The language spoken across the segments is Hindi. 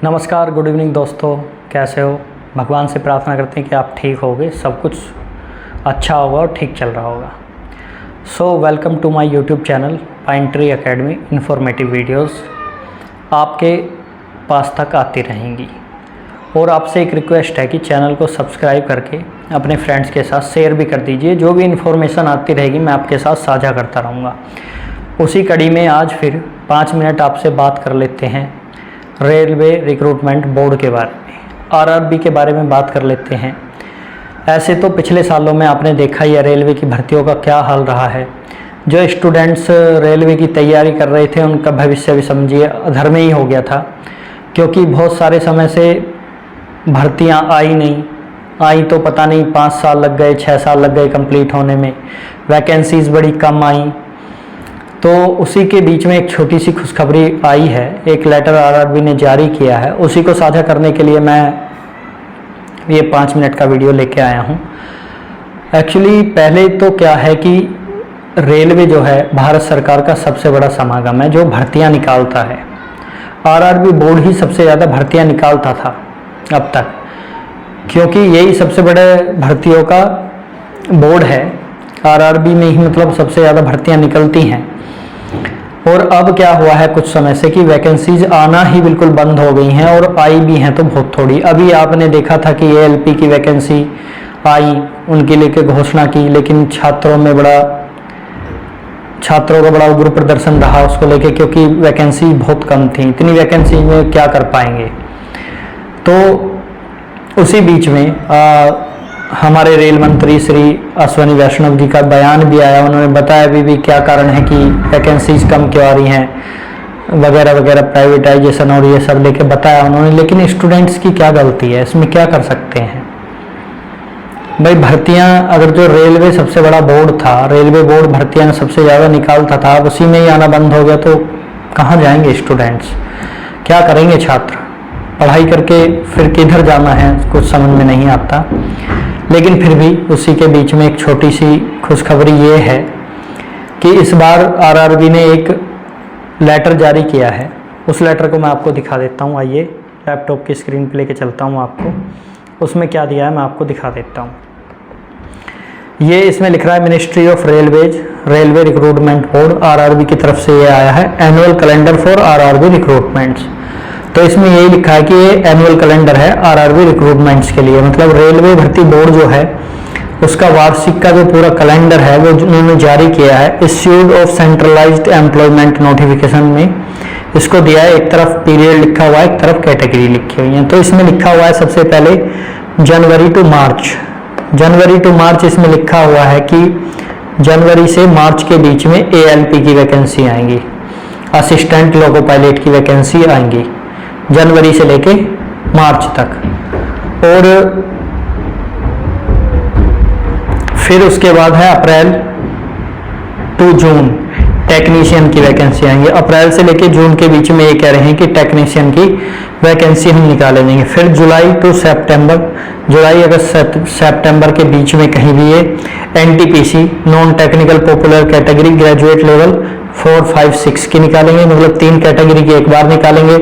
नमस्कार, गुड इवनिंग दोस्तों, कैसे हो। भगवान से प्रार्थना करते हैं कि आप ठीक होगे, सब कुछ अच्छा होगा और ठीक चल रहा होगा। So welcome to my YouTube channel Pine Tree Academy. Informative videos आपके पास तक आती रहेंगी और आपसे एक रिक्वेस्ट है कि चैनल को सब्सक्राइब करके अपने फ्रेंड्स के साथ शेयर भी कर दीजिए। जो भी इन्फॉर्मेशन आती रहेगी मैं आपके साथ साझा करता रहूँगा। उसी कड़ी में आज फिर 5 मिनट आपसे बात कर लेते हैं रेलवे रिक्रूटमेंट बोर्ड के बारे में, आरआरबी के बारे में बात कर लेते हैं। ऐसे तो पिछले सालों में आपने देखा ही है रेलवे की भर्तियों का क्या हाल रहा है। जो स्टूडेंट्स रेलवे की तैयारी कर रहे थे उनका भविष्य भी समझिए अधर में ही हो गया था, क्योंकि बहुत सारे समय से भर्तियां आई नहीं। आई तो पता नहीं 5 साल लग गए, 6 साल लग गए कंप्लीट होने में। वैकेंसीज़ बड़ी कम आई। तो उसी के बीच में एक छोटी सी खुशखबरी आई है, एक लेटर आरआरबी ने जारी किया है। उसी को साझा करने के लिए मैं ये 5 मिनट का वीडियो लेके आया हूँ। एक्चुअली पहले तो क्या है कि रेलवे जो है भारत सरकार का सबसे बड़ा समागम है जो भर्तियाँ निकालता है। आरआरबी बोर्ड ही सबसे ज़्यादा भर्तियाँ निकालता था अब तक, क्योंकि यही सबसे बड़े भर्तियों का बोर्ड है। आरआरबी में ही मतलब सबसे ज़्यादा भर्तियाँ निकलती हैं। और अब क्या हुआ है कुछ समय से कि वैकेंसीज आना ही बिल्कुल बंद हो गई हैं, और आई भी हैं तो बहुत थोड़ी। अभी आपने देखा था कि एएलपी की वैकेंसी आई, उनके लेके घोषणा की, लेकिन छात्रों का बड़ा उग्र प्रदर्शन रहा उसको लेके, क्योंकि वैकेंसी बहुत कम थी। इतनी वैकेंसी में क्या कर पाएंगे। तो उसी बीच में हमारे रेल मंत्री श्री अश्विनी वैष्णव जी का बयान भी आया। उन्होंने बताया भी क्या कारण है कि वैकेंसीज कम क्यों आ रही हैं वगैरह वगैरह, प्राइवेटाइजेशन और ये सब लेके बताया उन्होंने। लेकिन स्टूडेंट्स की क्या गलती है, इसमें क्या कर सकते हैं भाई। भर्तियां अगर जो रेलवे सबसे बड़ा बोर्ड था, रेलवे बोर्ड भर्तियां सबसे ज़्यादा निकालता था, अब उसी में ही आना बंद हो गया तो कहाँ जाएंगे स्टूडेंट्स, क्या करेंगे छात्र। पढ़ाई करके फिर किधर जाना है कुछ समझ में नहीं आता। लेकिन फिर भी उसी के बीच में एक छोटी सी खुशखबरी ये है कि इस बार आरआरबी ने एक लेटर जारी किया है। उस लेटर को मैं आपको दिखा देता हूँ। आइए लैपटॉप की स्क्रीन पे लेके चलता हूँ आपको। उसमें क्या दिया है मैं आपको दिखा देता हूँ। ये इसमें लिख रहा है ministry of railways railway recruitment board RRB की तरफ से ये आया है, annual calendar for RRB recruitments. तो इसमें यही लिखा है कि ये एनुअल कैलेंडर है आरआरबी रिक्रूटमेंट्स के लिए। मतलब रेलवे भर्ती बोर्ड जो है उसका वार्षिक का जो पूरा कैलेंडर है वो उन्होंने जारी किया है। Issued of centralised employment notification में इसको दिया है। एक तरफ पीरियड लिखा हुआ है, एक तरफ कैटेगरी लिखी हुई है। तो इसमें लिखा हुआ है सबसे पहले जनवरी टू मार्च इसमें लिखा हुआ है कि जनवरी से मार्च के बीच में एएलपी की वैकेंसी आएंगी, असिस्टेंट लोको पायलट की वैकेंसी आएंगी जनवरी से लेके मार्च तक। और फिर उसके बाद है अप्रैल टू जून टेक्नीशियन की वैकेंसी आएंगी। अप्रैल से लेके जून के बीच में ये कह रहे हैं कि टेक्नीशियन की वैकेंसी हम निकाले देंगे। फिर जुलाई टू सितंबर, जुलाई अगस्त सितंबर के बीच में कहीं भी ये NTPC non technical popular category graduate level 4, 5, 6 की निकालेंगे। मतलब 3 कैटेगरी की एक बार निकालेंगे।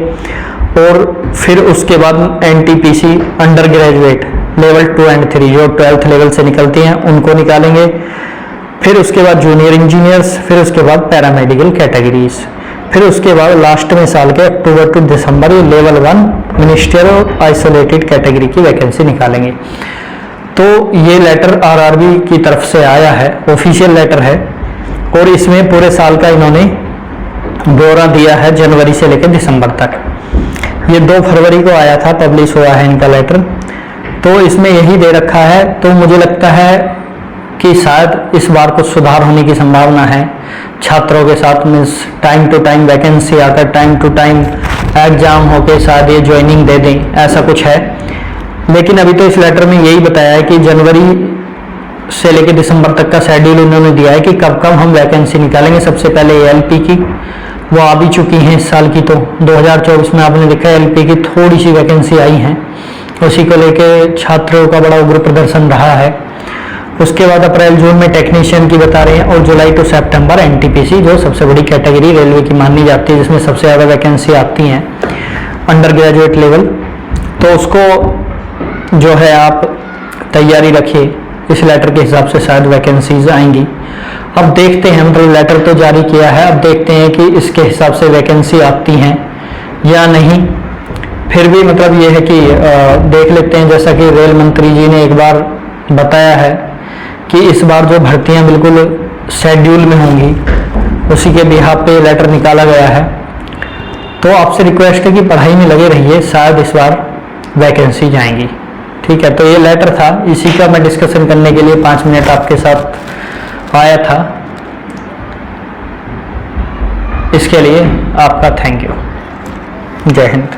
और फिर उसके बाद एनटीपीसी अंडर ग्रेजुएट लेवल 2 और 3 जो 12th लेवल से निकलती हैं उनको निकालेंगे। फिर उसके बाद जूनियर इंजीनियर्स, फिर उसके बाद पैरामेडिकल कैटेगरीज, फिर उसके बाद लास्ट में साल के अक्टूबर टू दिसंबर ये लेवल 1 मिनिस्ट्रियल आइसोलेटेड कैटेगरी की वैकेंसी निकालेंगे। तो ये लेटर आरआरबी की तरफ से आया है, ऑफिशियल लेटर है। और इसमें पूरे साल का इन्होंने ब्यौरा दिया है जनवरी से लेकर दिसंबर तक। ये 2 फरवरी को आया था, पब्लिश हुआ है इनका लेटर। तो इसमें यही दे रखा है। तो मुझे लगता है कि शायद इस बार कुछ सुधार होने की संभावना है छात्रों के साथ। Means time to time vacancy आकर टाइम टू टाइम एग्जाम होके शायद ये ज्वाइनिंग दे दें, ऐसा कुछ है। लेकिन अभी तो इस लेटर में यही बताया है कि जनवरी से लेकर दिसंबर तक का शेड्यूल उन्होंने दिया है कि कब कब हम वैकेंसी निकालेंगे। सबसे पहले एएलपी की वो आ भी चुकी हैं इस साल की। तो 2024 में आपने देखा एलपी की थोड़ी सी वैकेंसी आई हैं, उसी को लेके छात्रों का बड़ा उग्र प्रदर्शन रहा है। उसके बाद अप्रैल जून में टेक्नीशियन की बता रहे हैं और जुलाई टू सितंबर एनटीपीसी जो सबसे बड़ी कैटेगरी रेलवे की मानी जाती है जिसमें सबसे ज़्यादा वैकेंसी आती हैं अंडर ग्रेजुएट लेवल, तो उसको जो है आप तैयारी रखिए, इस लेटर के हिसाब से शायद वैकेंसीज आएंगी। अब देखते हैं, मतलब लेटर तो जारी किया है, अब देखते हैं कि इसके हिसाब से वैकेंसी आती हैं या नहीं। फिर भी मतलब ये है कि देख लेते हैं, जैसा कि रेल मंत्री जी ने एक बार बताया है कि इस बार जो भर्तियां बिल्कुल शेड्यूल में होंगी, उसी के बिहाफ पे लेटर निकाला गया है। तो आपसे रिक्वेस्ट है कि पढ़ाई में लगे रहिए, शायद इस बार वैकेंसी जाएंगी। ठीक है, तो ये लेटर था, इसी का मैं डिस्कशन करने के लिए 5 मिनट आपके साथ आया था। इसके लिए आपका थैंक यू। जय हिंद।